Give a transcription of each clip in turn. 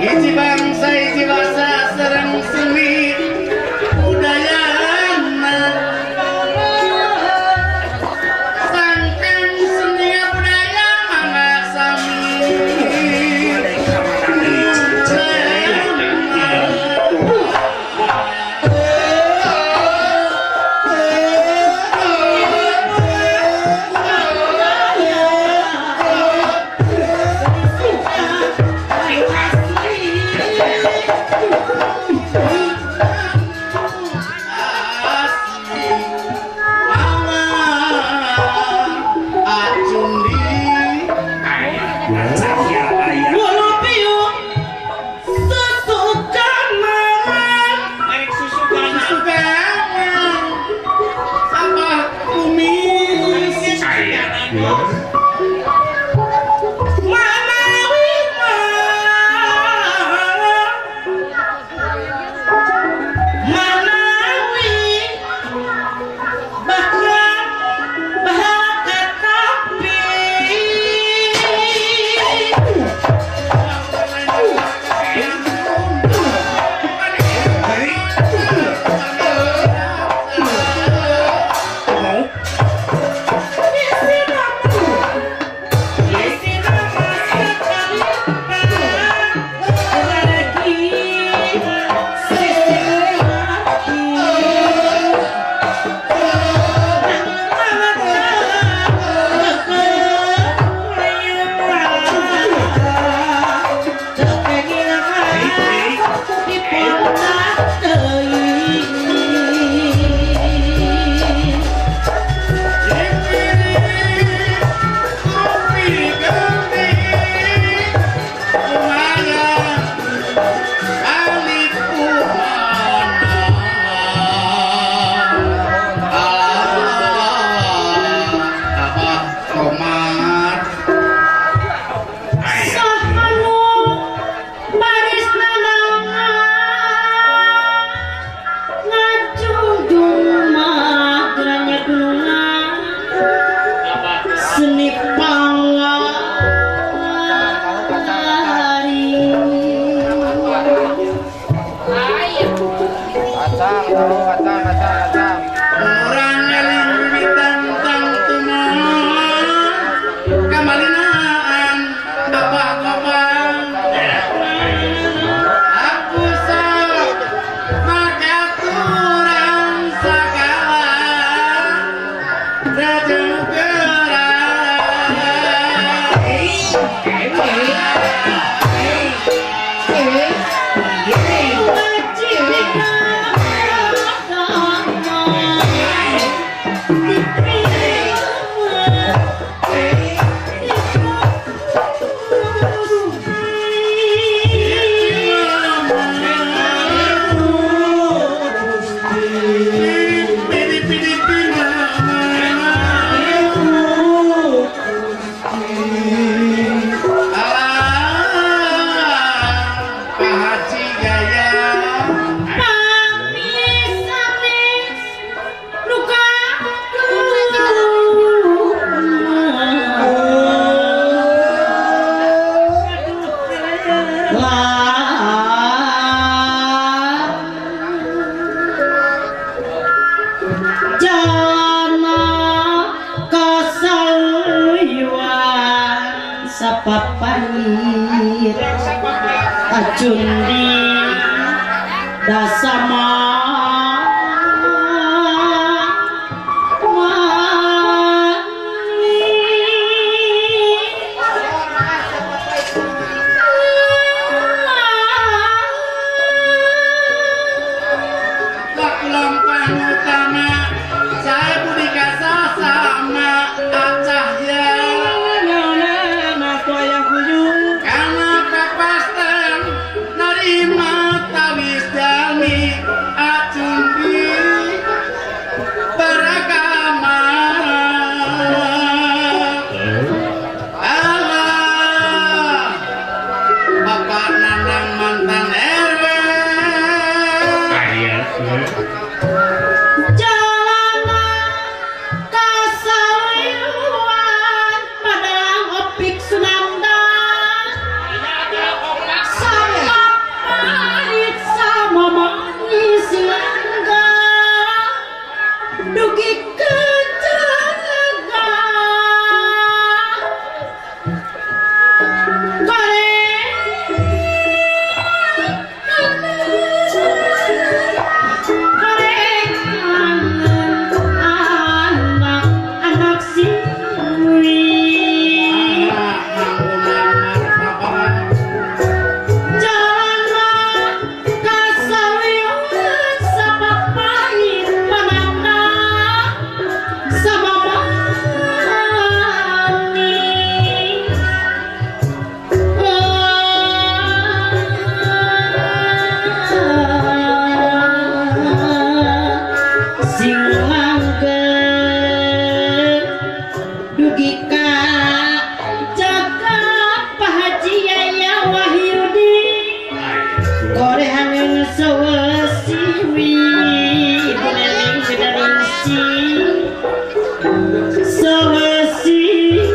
Iji bangsa iji basa serang seni budaya sangkan seni budaya mana sami Papahir ajundi dasama mugi ka jaga pahaji aya Wahyudi korehan sawasiwi ibu nening bedaringsi sawasiwi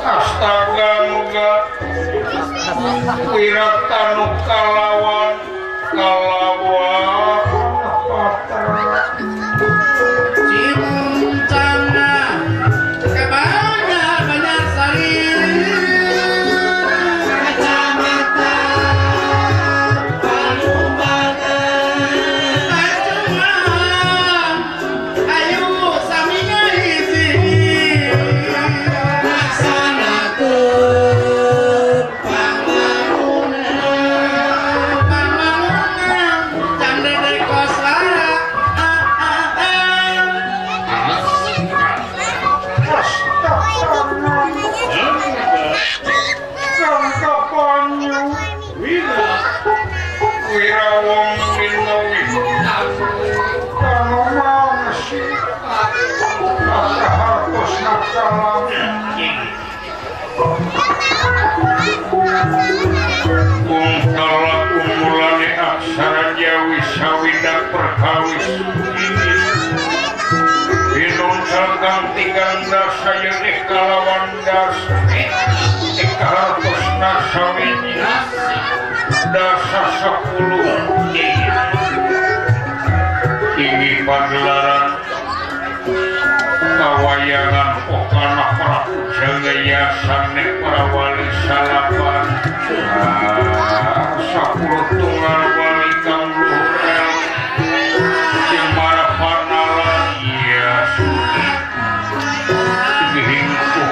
Astaga muga wiratanu kalawan Cimuncana kebanyak banyak sari kacamata Palumbangan cuma ayo saminya isi laksanakeun pangbangunan Kungkala kumulane aksara Jawi sawidak perkawis Binunsalkan tigang dasa yenih kalawan dasa Ekahartosna sawiji dasa 10 tinggi pagelaran kawayangan pokana Prabu Jagayasan nek para wali salapan 10 tunggal wali kang luhur jeung marapanalan ya sudi gihingku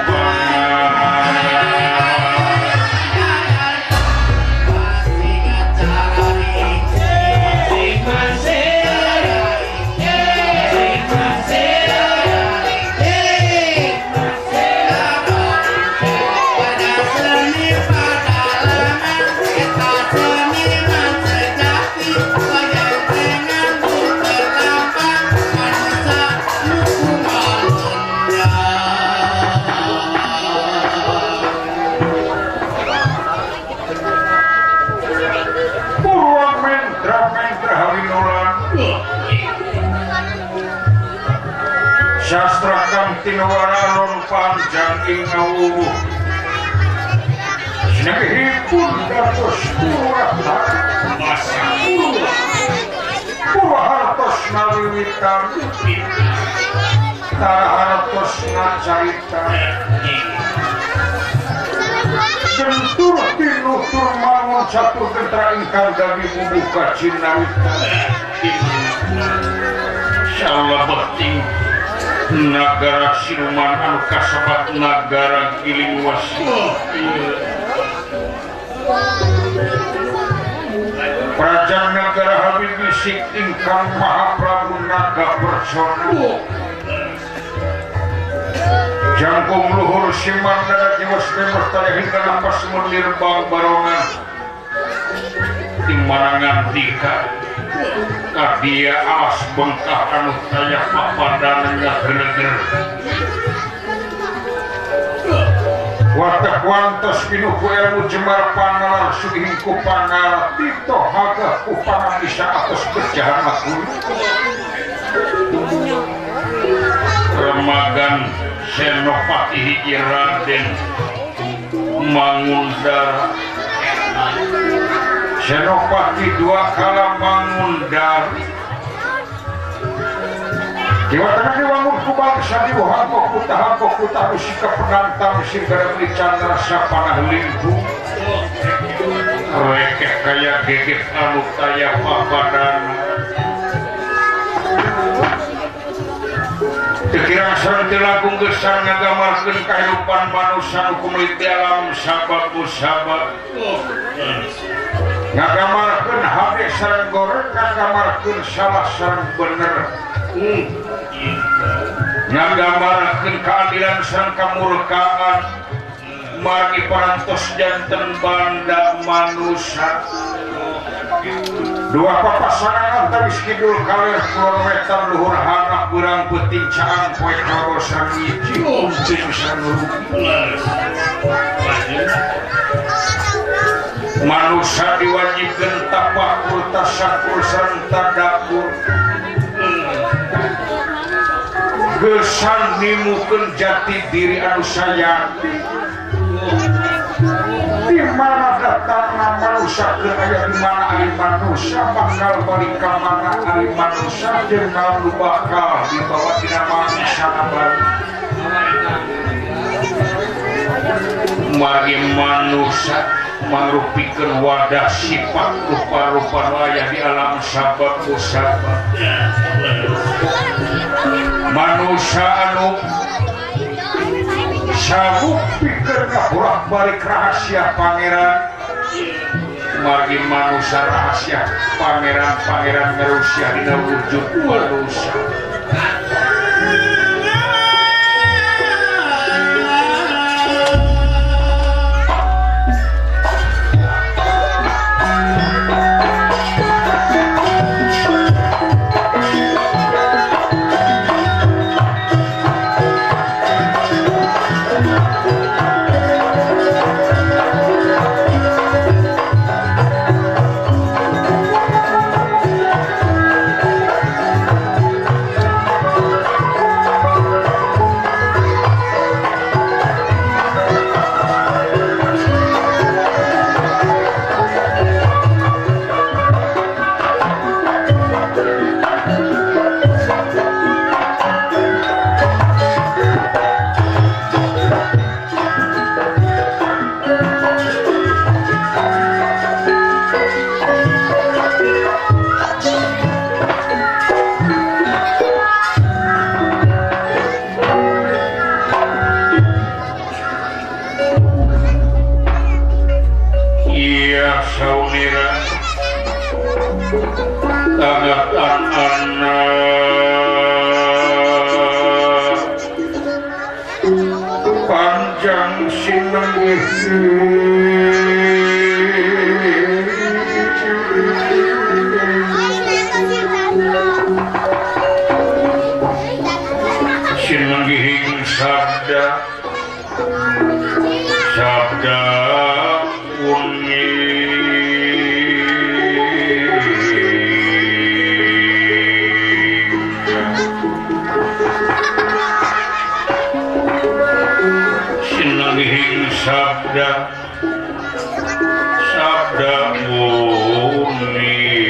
Sastra kang tinuwararon panjang ing ngawuwu sinebihipun dados purwahartos nawiwitan tarahartos ngacarita gentur tinutur mangun catur gentra ingkang dami bubuka cinawita insyaallah bekting nagara siluman anu kasebat nagara giling wasi Praja Nagara Habib Bisik ingkang Mahaprabu Naga Persona Jangkung luhur Simandara Jiwas Memestari hingga napas menir bang barongan Timarangan Dika Kadia alas bengkah anu tayak papadannya geneger Watak wantos pinuhu ilmu jemar pangalar sugihingku pangalar Tito haga kupangan bisa atas berjahan makul Remagan Senopati Hiji Raden Mangundara Senopati 2 kala Mangundara Jawa Tengah diwangun ku bangsa diwahangkok kutahangkok kutahu sikap penantang sirgara melicandra sapanah lingkung rekeh kaya gegep anu kaya papadana Tekirang sareng tilagung gesar ngagamarkeun kahirupan manusia nu kumelit di alam sabab-sabab ngagamarkeun hade sareng goreng ngagamarkeun salah sareng bener nggambarkeun keadilan sareng kamurkaan margi parantos janten banda manusia 2 papasangan antawis kidul kaler kulon wetan luhur hanak urang peuting caang poe karosan hiji uncing sanurugi manusia diwajibkeun tafakur tasakur sareng tadabbur gesan nimukeun jati diri anu sayati di mana datangna manusia keur aya di mana ari manusia bakal balik ka mana ari manusia jeung naon bakal dibawa dina manusia abadi mari manusia mangrupikeun wadah sifat rupa-rupa aya di alam sabab musabab manusia anu sabuk pikir ngaburak balik rahasia pangeran margi manusia rahasia pangeran manusia dina wujud manusia Iya saudara tagatan anak panjang sinengih sinengihing sabda sabda sinengihing sabda sabda murni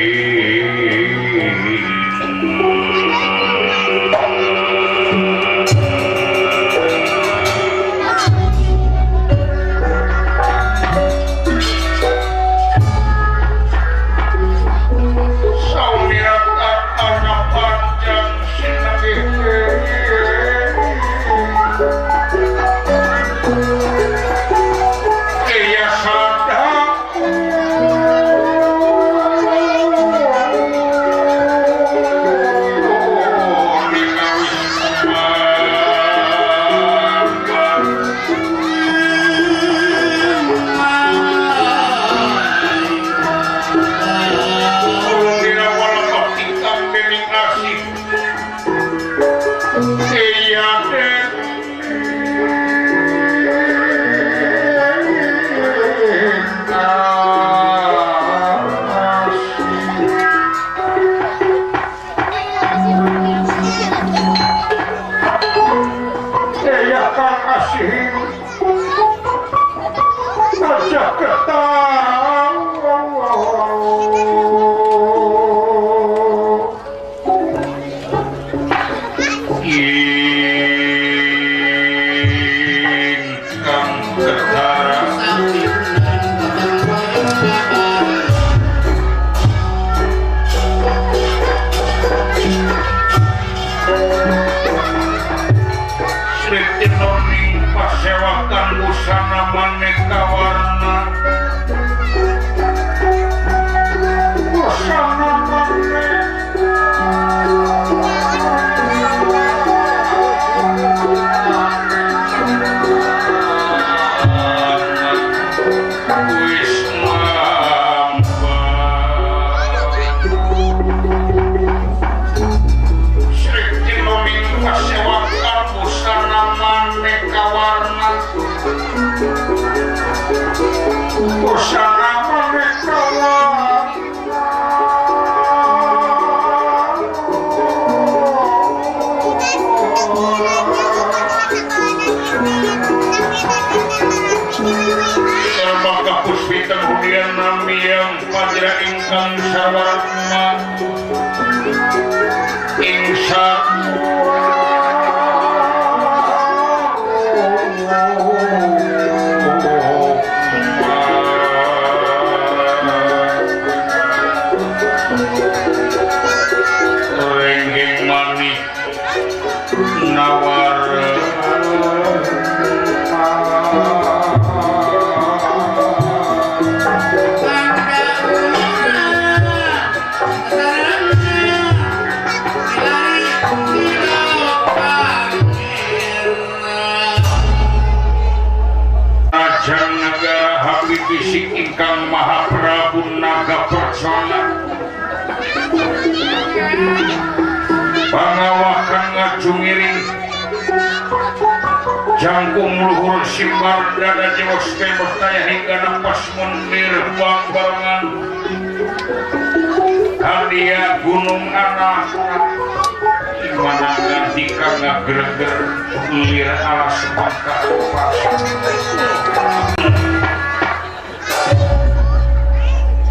pangawakan ngajungiring jangkung luhur simbar dada jewos tembok taya hingga nafas mundir bang barengan hadiah gunung anak gimana ganti kagak gereger lir alas bangka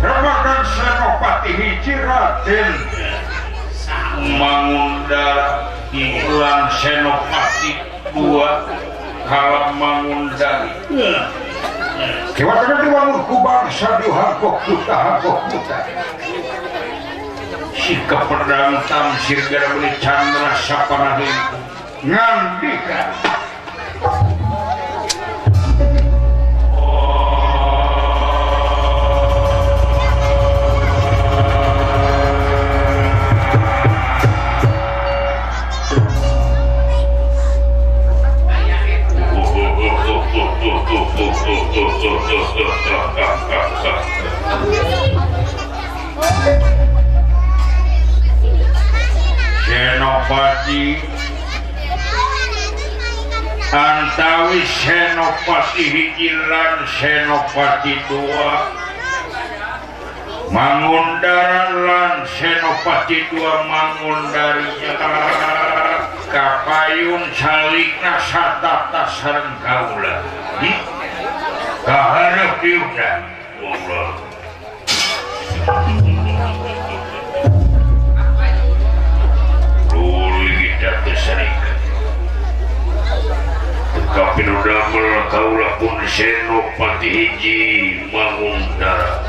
Ramakan Senopati hiji Raden Mangundara iklan Senopati 2 kalam Mangundari kewatan diwangun ku bangsa diuhangkok duta sikap pedang tamsir gara beli chandra sapanahin ngandika Senopati antawis Senopati hiji lan Senopati dua mangundara lan Senopati dua mangundarinya kapayun salikna satata sareng kaula kaharep diuna Allah luli kita terserikan kapin udamel kaula pun Senopati hiji mangundara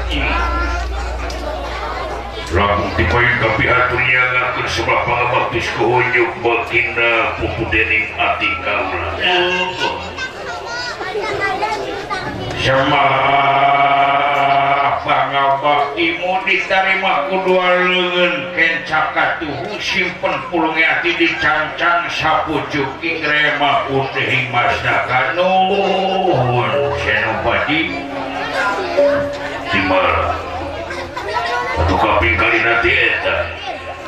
lamun dipain kapihaturnya ngakeun sebelah pangabaktis kuhuyuk baginda pupudening ati kaula sama pangabaktimu ditarima kudua leungeun kencakatuhu simpen pulunge ati dicancang sapucuk ikrema putih masaka nuhun Senopati dimana atau kaping kali nanti eta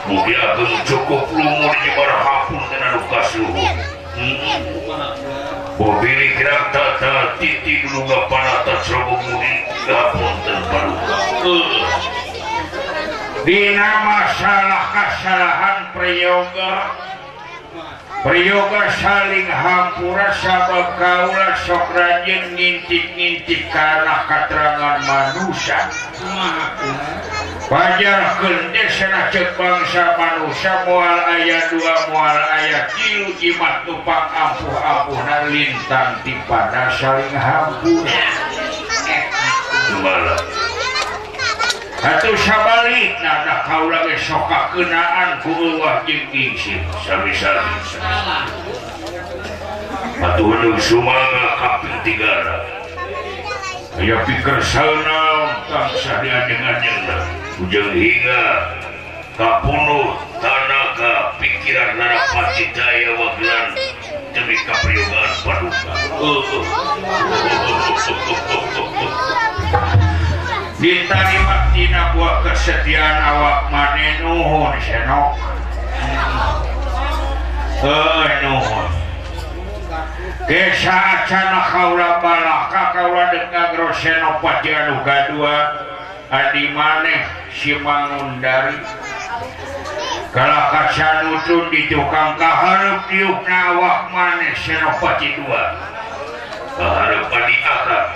mugi ageng cukup lumur nyebar hapun dengan lukas luhur bobili gerak tata titi dulu gak panata serobong mugi gapun terpaduka dina masalah kesalahan prayoga saling hampura sabab kaula sok rajin ngintip-ngintip karena keterangan manusia wajar kendek sana cek bangsa manusia mual ayat 2 mual ayat 3 jimat tupang ampuh-ampuhan lintang tipada saling hampura malah atuh sabalik nah kaula ge sok kakenaan ku eueuh jeung gingsin sami-sami atuh nu sumanga kaping 3 aya pikir saeunaon tansah dianjeng-anjeunna ujang hingga kapunuh tanaga pikiran Narapati Jaya waglan demi kapriyogaan paduka ditarima tina buah kesetiaan awak mane nuhun Senok nuhun kesa acana kaula balaka kaula dengan Senopati anu kadua adi maneh si mangundari kalaka sanutun di tukang kaharep diukna awak maneh Senopati dua kaharep adi akad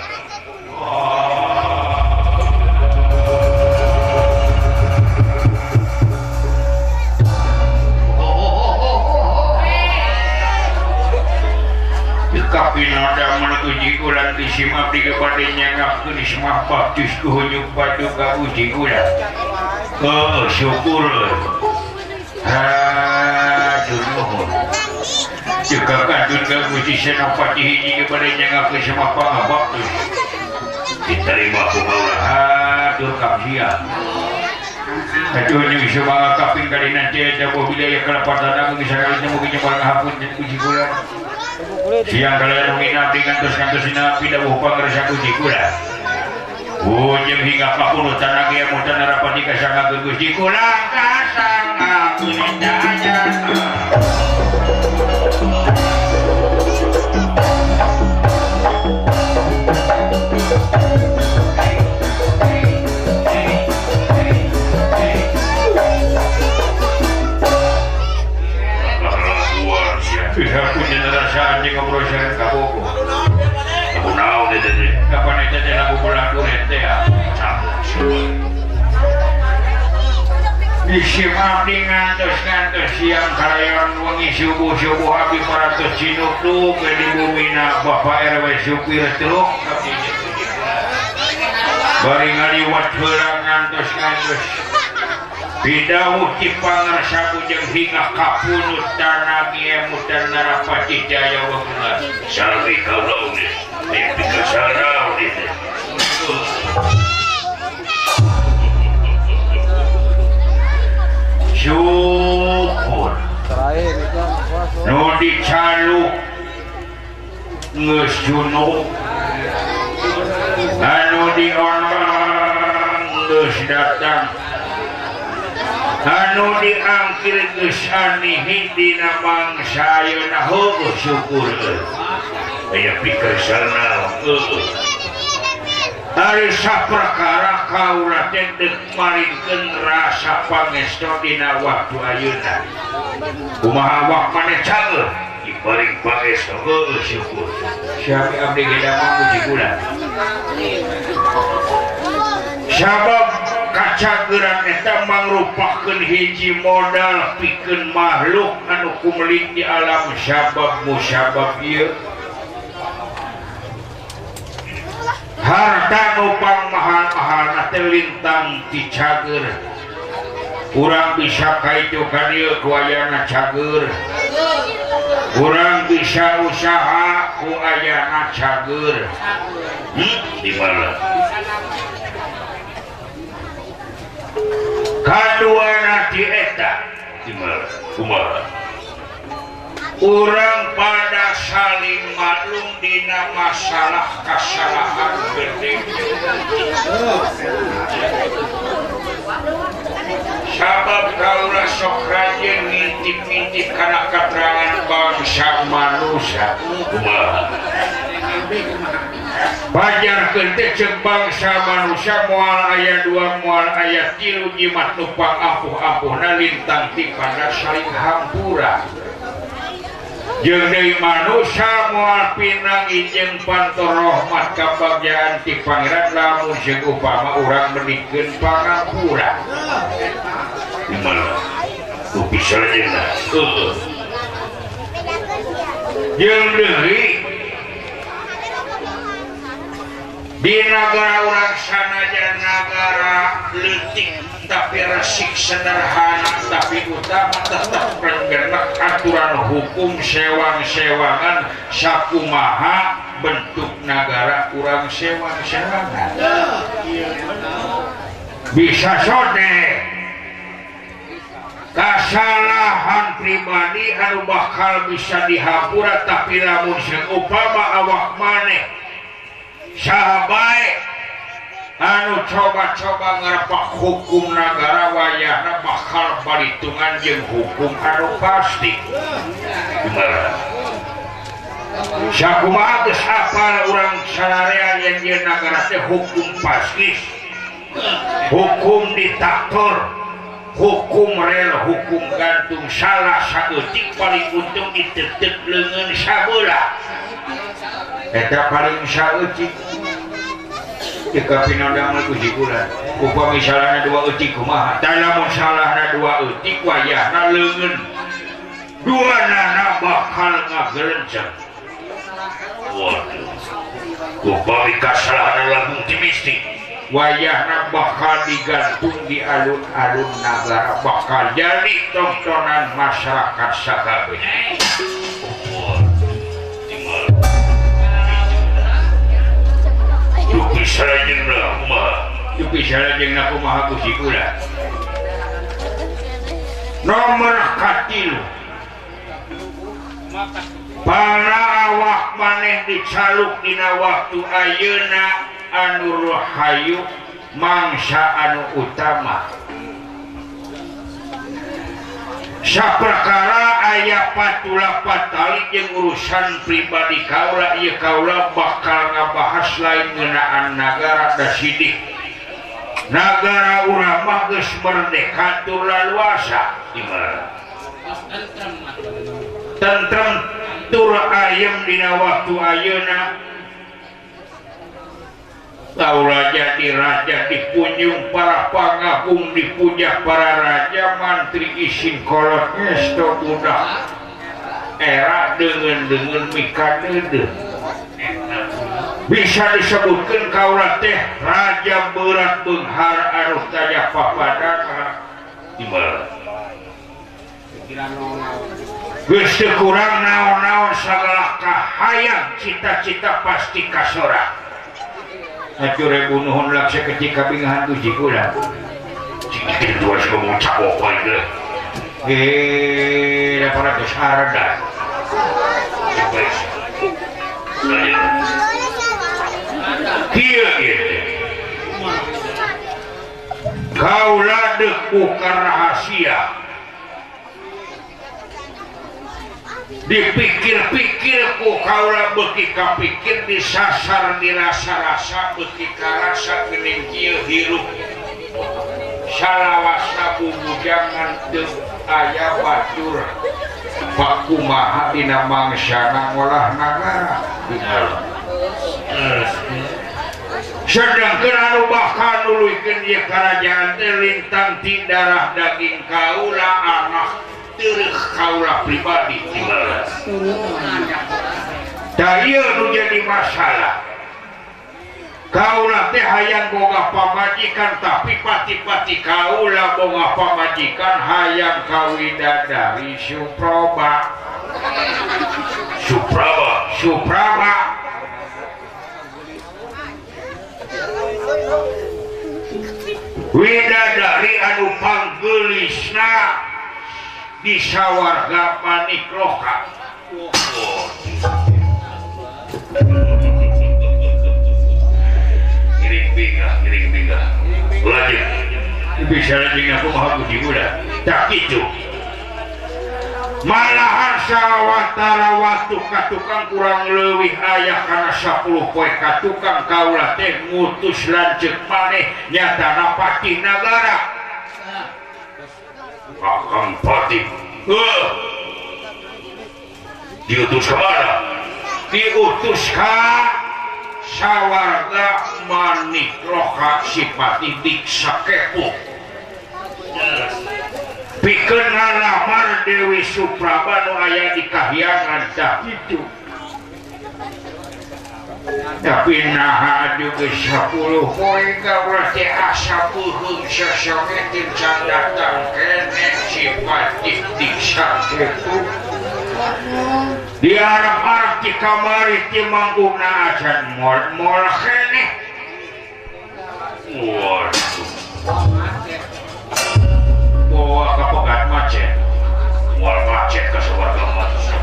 kapinada menuju ulang disimak di kepadanya ngakun disemak baktis kuhunyuk paduka uji ulang syukur nuhun juga kandun gagusi Senopati hiji kepadanya ngakun semak pangabaktis diterima kubaula hadur kapsian aduhnya bisa mga kaping kali nanti ada mobilnya kelapatan aku bisa kali nemu kenyapal ngahapun dan uji ulang siang kalian menginap dengan terus-terus inapi dan upang resaku jikula ujung hingga kapuluh tanah yang mudah Narapati kasangga gugus jikula kasangga kuninda aja pihak punya rasa anjing ngobrol sering kabogo kamu naon itu deh kapan itu deh lagu pulang duren teh ya disimak di ngantos-ngantos siang kalayan wengi subuh-subuh habis para tercinuk tuh ke di bumina Bapak RW supir truk bari ngaliwat heula ngantos-ngantos bidawuh ti pangarsa bujang hingga kapunut tanah mutan Narapati Jaya waglan salwi kaula udah mimpi kesana udah syukur nu dicaluk geus junuk anu dionong geus datang anu diangkir geus anihi dina mangsa ayeuna heueuh syukur aya pikersana ari saperkara kaula teh deuk maringkeun rasa pangestu dina waktu ayeuna kumaha awak maneh cager diparing pangestu heueuh syukur syami abdi gedama puji kula sabab kacageran eta mangrupakeun hiji modal pikeun makhluk anu kumelik di alam sabab musabab ieu harta nu pangmahal-mahalna teh lintang ti cager urang bisa kaitu ka dieu ku ayana cager urang bisa usaha ku ayana cager di mana kaduana ti eta di mana kumaha urang pada saling maklum dina masalah kesalahan gede sabab kaula sok rajin ngintip-ngintip kana keterangan bangsa manusia kumaha pajarkeun teh ceuk bangsa manusia moal aya 2 moal aya 3 jimat nu pangampuh-ampuhna lintang ti pada saling hampura jeung deui manusia moal pinang ijeng pantor rahmat kabagjaan ti pangeran lamun jeung upama urang menikeun pangampura gimana ku bisa aja jeung deui di negara urang sanajan negara leutik tapi resik sederhana tapi utama tetap bergerak aturan hukum sewang-sewangan sakumaha bentuk negara urang sewang-sewangan bisa sode kesalahan pribadi anu bakal bisa dihapura tapi lamun upama awak maneh sahabat anu coba-coba ngerepak hukum negara wayahna bakal palitungan jeung hukum anu pasti gimana sakumaha geus apal urang sanarean yen ieu negara teh hukum paskis hukum diktator hukum rel hukum gantung salah saeutik paling untung ditetek leungeun sabeula eta paling saeutik jika pinodang mah puji kula upami salahna 2 eutik kumaha tah lamun salahna 2 eutik wayahna leungeun duanana bakal ngagelenceng waduh upami kasalahan lamun ti mistik wayahna bakal digantung di alun-alun negara bakal jadi tontonan masyarakat sakabeh Yupisarajengna kumaha puji kula nomor katilu para awak maneh dicaluk dina waktu ayeuna anu rahayu mangsa anu utama saperkara aya patula patali jeung urusan pribadi kaula ieu kaula bakal ngabahas lain ngeunaan negara da sidik negara urang mah geus merdeka tur laluasa gimana tentrem tur ayem dina waktu ayeuna kaula jadi raja dipunjung para pangagung dipuja para raja mantri isin kolot ngesto budak era dengan mikadeudeung bisa disebutkan kaula teh raja berat beunghar anu taya papadana gimana geus teu kurang naon-naon sagala kahayang cita-cita pasti kasorak Acure bunuhun laksa ketika bingahan puji kula sikit dua semua capok itu daripada kesarada kia kaula deku rahasia dipikir-pikir ku kaula beuki kapikir disasar dirasa-rasa beuki karasa geuning kieu hirup salawasna bubujangan teu aya batur pakumaha dina mangsana ngolah nagara sedangkan anu bakal nuluykeun ieu karajaan teh lintang ti darah daging kaula anak teureuk kaula pribadi da ieu nu jadi masalah kaula teh hayang boga pamajikan tapi pati-pati kaula boga pamajikan hayang kawidadari Supraba widadari anu panggeulisna di sawarga Panikloka. Giring bingga lanjut bisa lagi aku maha budi muda tak itu malahan sawatara waktu katukang kurang leuwih aya kana 10 poe katukang kaula teh ngutus lanceuk maneh nyatana patih nagara Kakang Patih diutus ke mana? Diutus ke sawarga Manikloka Sipati Diksa Kepo pikeun ngalamar Dewi Supraba nu aya di kahyangan dah itu tapi naha juga 10 poe kaula teh asa peuheung sasametin can datang kene Sipati Diksa Kepo diharap-harap di kamari ti mangguna ajan mol kene waduh bawa ke pegat macet mol macet ke sawarga macet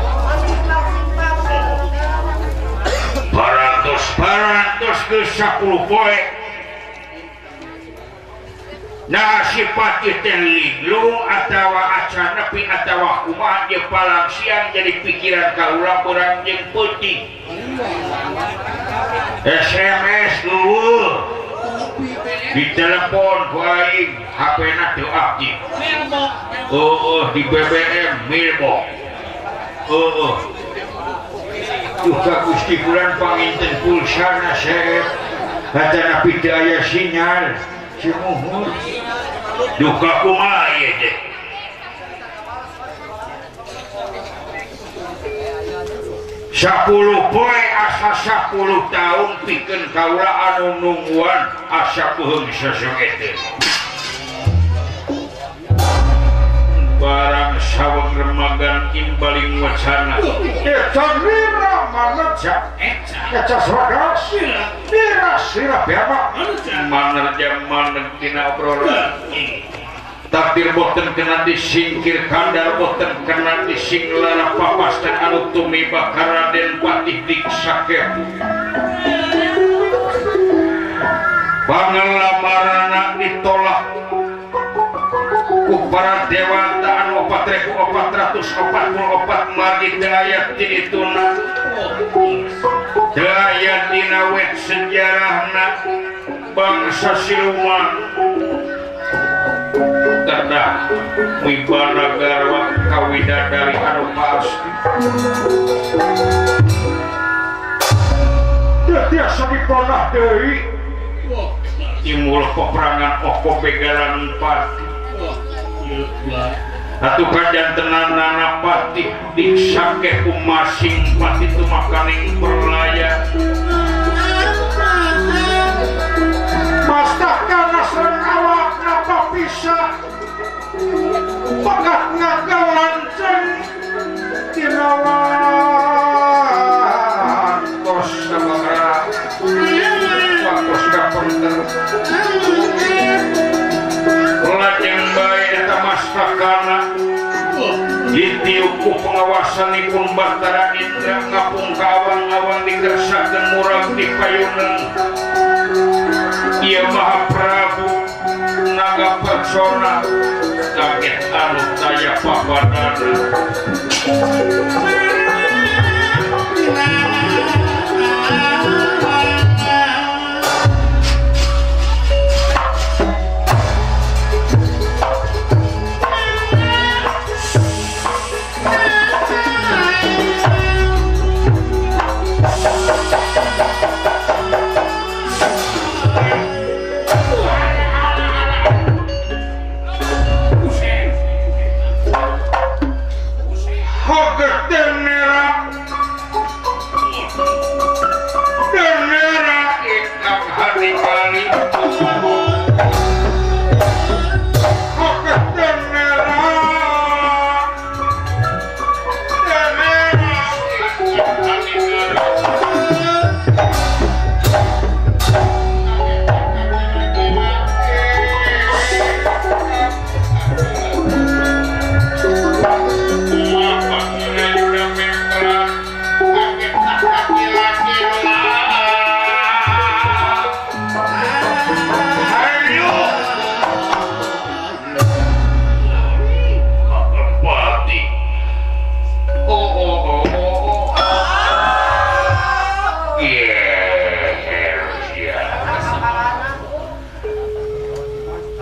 barantos ke 10 poe nah Sipati teh linglung atawa acan nepi atawa kumaha dia palang siang jadi pikiran kaula urang jeung peuting SMS dulu di telepon ku aing HP-na teu aktif di BBM mailbox duka Gusti bulan panginten pulsana sep hatana pi teu aya sinyal cimuhur duka kumaha ieu teh Sapuluh poe asa 10 tahun pikeun kaula anu nungguan asa peuheung sesengete barang saweg remagan imbaling wacana eta lira manaja eta saudara sira beaba manerja maneg dina obrolan takdir boten kena disingkir kandar boten kena disinglara papas dan anu tumiba Raden Patih Diksa Kepo pangelamaranna ditolak ku para dewata anu 4.444 margi daya ti dituna daya dina wet sejarahna bangsa siluman terdah wibana garwa kawidadari anu pasti tiasa dipanah deui timul peperangan oko begalan Pati atuh kajantenanana Patih Diksa Kepo masing Pati tu makaning perlaya mastakana sereng awak napa bisa pegat ngagalanceng tinawan kos sabara wakos gapunten lajeng bae eta mastakana ditiup ku pengawasanipun Batara Indra ngapung ka awang-awang digersakeun murag di payuneung ieu Maha Prabu naga laksana kaget anu daya papadana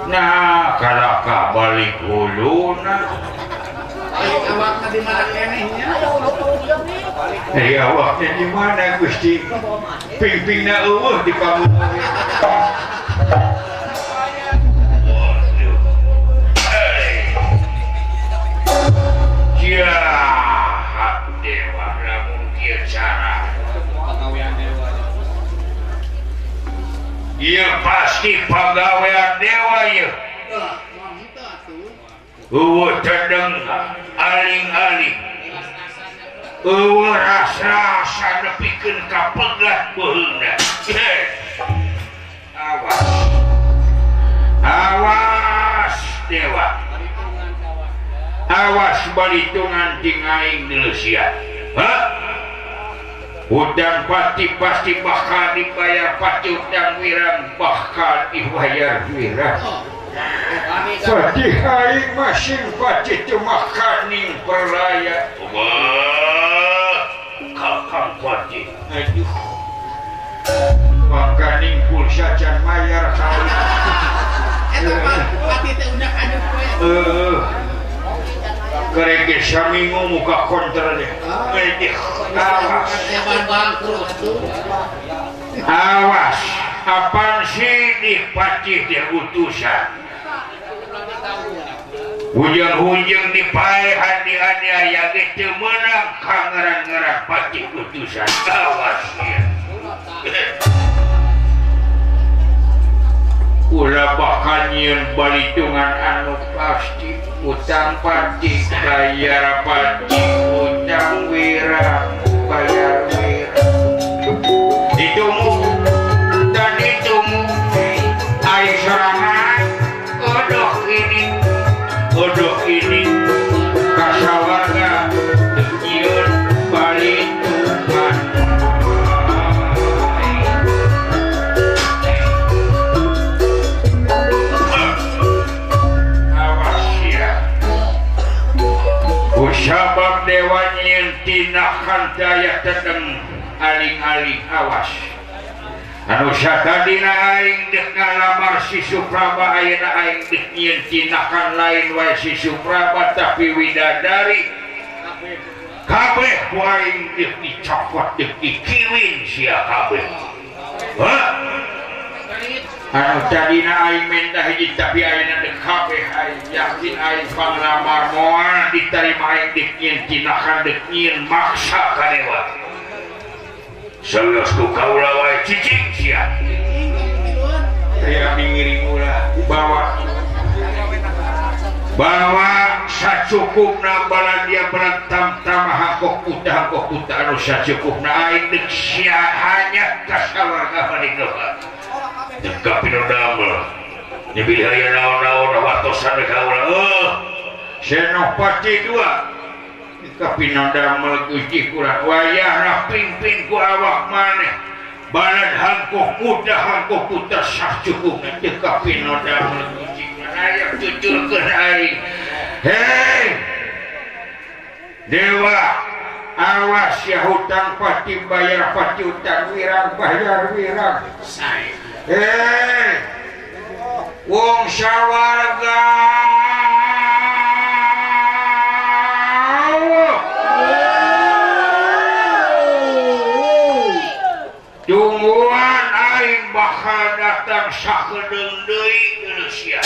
nah kalaka balik huluna awakna di mana kenehnya awaknya di mana Gusti pingpingna eueuh di pamulung jahat dewa lamun kieu cara ieu pasti pagawean dewa ieu eueuh tedeng aling-aling eueuh rasa-rasa nepikeun ka pegat beulna awas awas dewa awas balitungan ting aing dileusian hutang pasti bakal dibayar pati hutang wirang bakal dibayar wirang pati aing masih pati temakaning perlaya kakang pati aduh makaning pulsa can mayar kali eta pati teh udah anyep we kerege samingu muka kontra deh awas awas apaan sih dipacih dia utusan hujung-hujung dipae hadi-hadi ayah gitu menang kangeran-ngeran pacih utusan awas ya ulah bakal nyieun balitungan anu pasti utang pati bayar pati utang wirang bayar wirang ditumu dan ditumu air serangan odok ini kasawarga nyieun balitungan sabab dewa nyieun tinakan daya tedeng aling-aling awas anu satadina aing dek ngalamar si Supraba ayeuna aing dek nyieun tinakan lain wae si Supraba tapi widadari kabeh ku aing dek dicopot dek dikiwin sia kabeh anu tadina aing minta hiji tapi ayeuna dek kabeh aing yakin aing panglamar moal diterima aing dek nyieun tinakan dek nyieun maksa ka dewa saeus ku kaula wae cicing sia aya ngiring ulah bawa sacukupna bala dia berentam tamah kok utah anu sacukupna aing dek sia hanya kasawarga paninggalna Jika pinodamel nyebil haya naon-naon watosan kaula senopati dua jika pinodamel gusti kurang wayahna pimpin ku awak maneh balad hangkoh muda hangkoh putar sah cukupna jika pinodamel gusti ayo cucurkeun aing. Hei Dewa, awas ya hutang pati bayar pati utang wirang bayar wirang. Hei wong sawarga tungguan aing bakal datang sakedeung deui geus sia.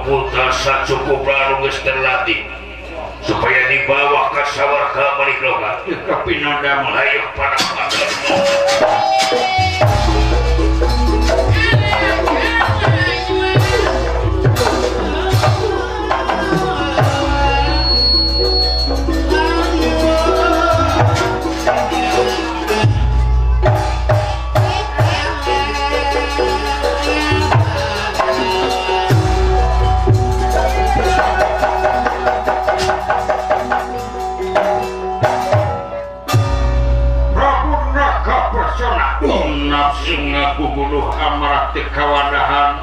Putra sacukup lalu geus terlatih supaya dibawa ke sawarga manikloga ka pinonda melayok pada pagarmu. Guguluh amarat kawadahan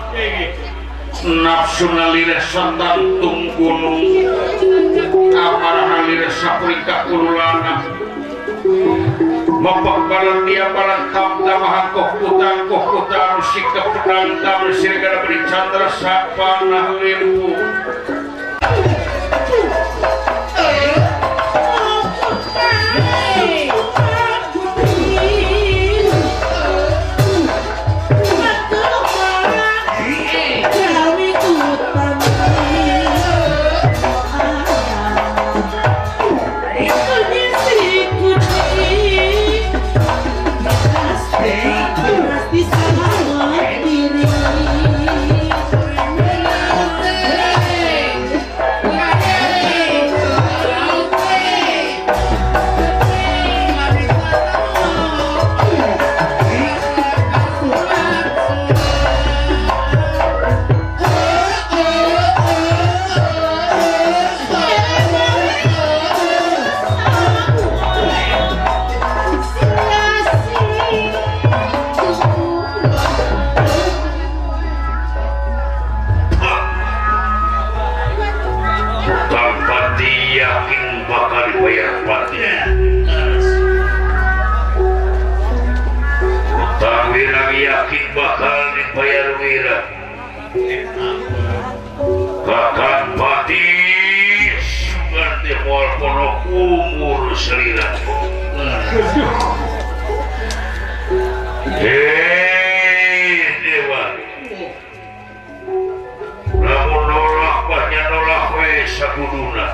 nafsu nalire santantung gunung amarah nalire sapurika kululana mapak balan dia balan tam-tamahan koh kutang sikap pedang tam sirgana beri chandra sapanah limpu Dewa lamun nolak banyak nolak we sakuduna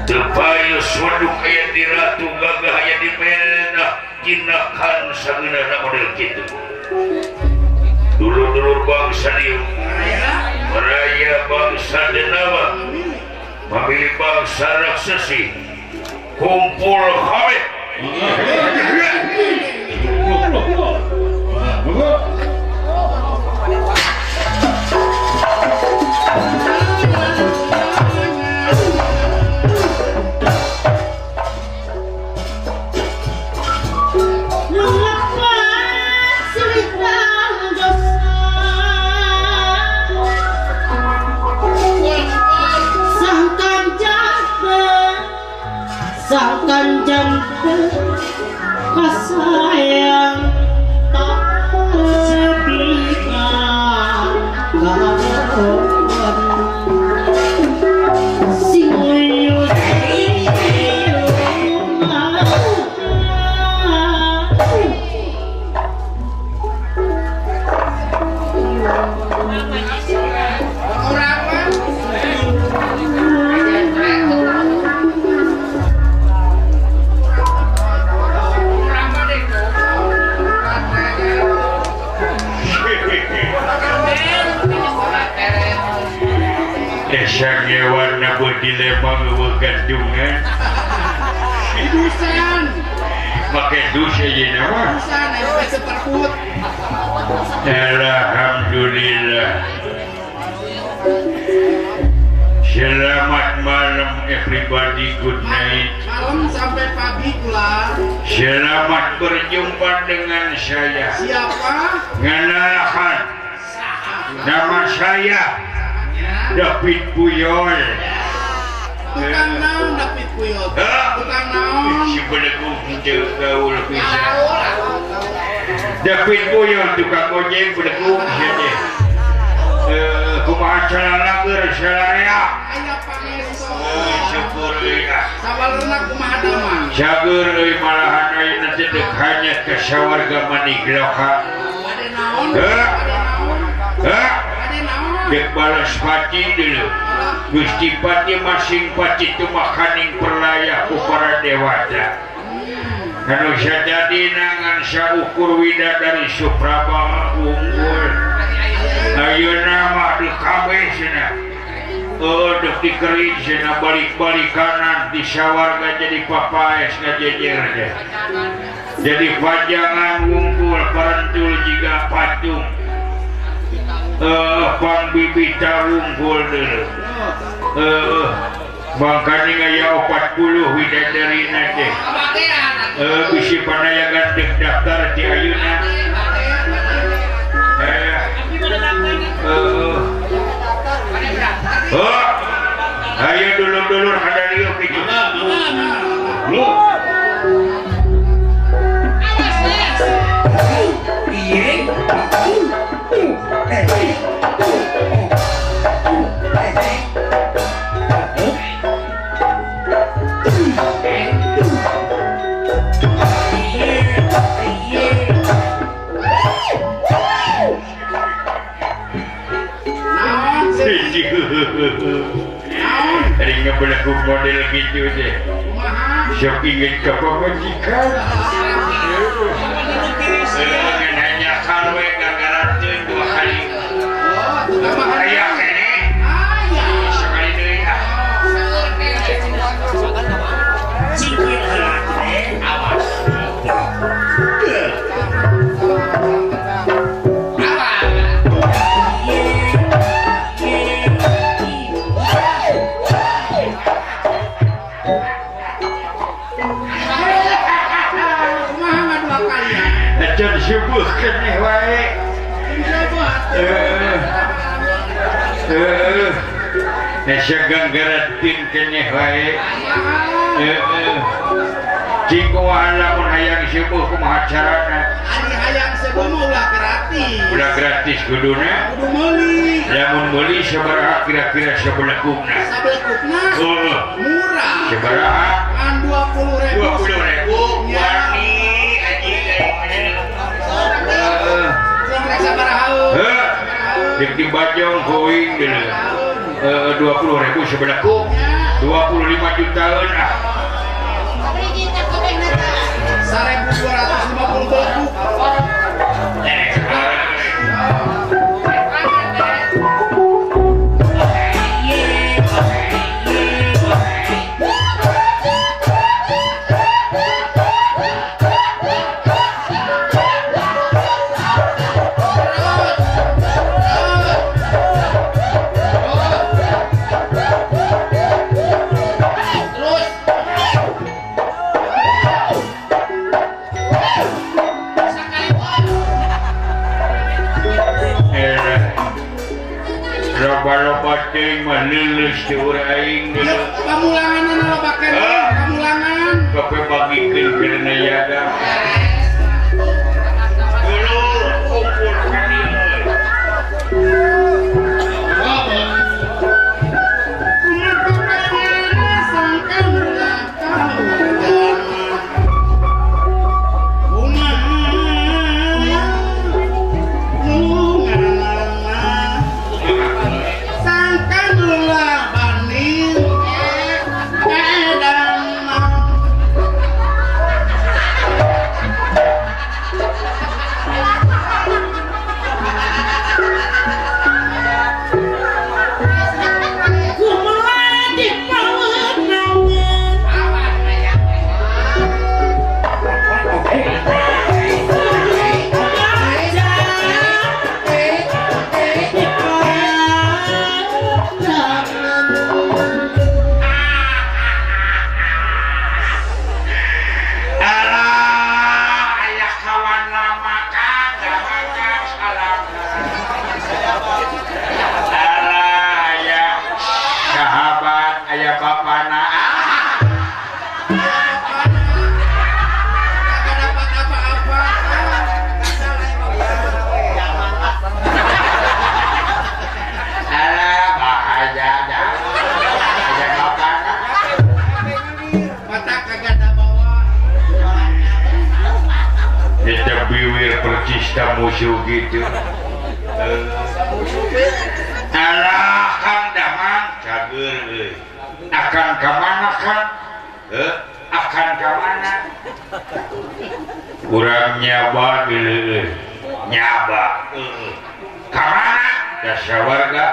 tepayus waduk aya di ratu gagah aya di menah jinakan sageunana model kitu dulur-dulur bangsa dieu meraya bangsa denawa memilih bangsa raksasi kumpul kawin Sangkan jantung kasayang tak sepika sing yut Esangnya warna bodi lemang gantungan. Dusan. Pakai dus aja nama. Dusan, ayo seperput. Alhamdulillah. Selamat malam everybody, good night. Malam sampai pagi pula. Selamat berjumpa dengan saya. Siapa? Nganahan. Nama saya David Puyol. Tukang naon David Puyol. Tukang naon. Si belagu hijau gaul pisah. David Puyol tukang ojek belagu sini. Kumaha calalager salarea. Aya pangesto. Syukur ya. Sabarna kumaha damang. Jager euy malahan ayeuna teh deuk hanya ke sawarga Manigloka. Ade naon? Ade naon? Ade naon? Dek balas pati dulu. Gusti Pati masing pati itu makaning perlaya ku para dewata. Kanu sajadi nangan saukur widadari Supraba unggul. Ayeuna mah di kabeh cenah. Dek dikerin cenah balik-balik kanan di sawarga jadi papaes ngajejer teh. Jadi pajangan unggul parentul jiga patung. Pang bibita unggul dulu. Makanya ngaya 40 widadarina teh. Bisi panayagan dek daftar di ayeuna. Ayo dulur-dulur kada liuk itu. Lu. Hari ngebelaku model gitu deh. Siap ingin ke pemajikan. Hanya kalwe gagaratun 2 kali. Ayah kene. Sekali deui ah. Awas. Acan subuh keneh wae. Nasa ganggaratin keneh wae. Jika walaupun hayang subuh kumaha carana. Ari hayang subuh mah ulah gratis. Ulah gratis kuduna. Kudu meuli. Lamun meuli sabaraha kira-kira sabelekupna? Sabelekupna? Murah. Sabaraha? Kan 20.000. 20.000. Wani aji Dik di Bajong koing dulu 20.000 sebelaku 25 jutaan ah 1.250 belaku. Loba-loba teh mah leuleus teh urang aing dulu. Kamulangan anu baken. Kamulangan. Kape bagikeun keurna yaga. Dulur kumpul ka dieu. musuh gitu. Alah Kang Damang cager euy. Akan ka mana Kang? Akan ka mana? Urang nyaba deui. Nyaba. Ka mana? Da sawarga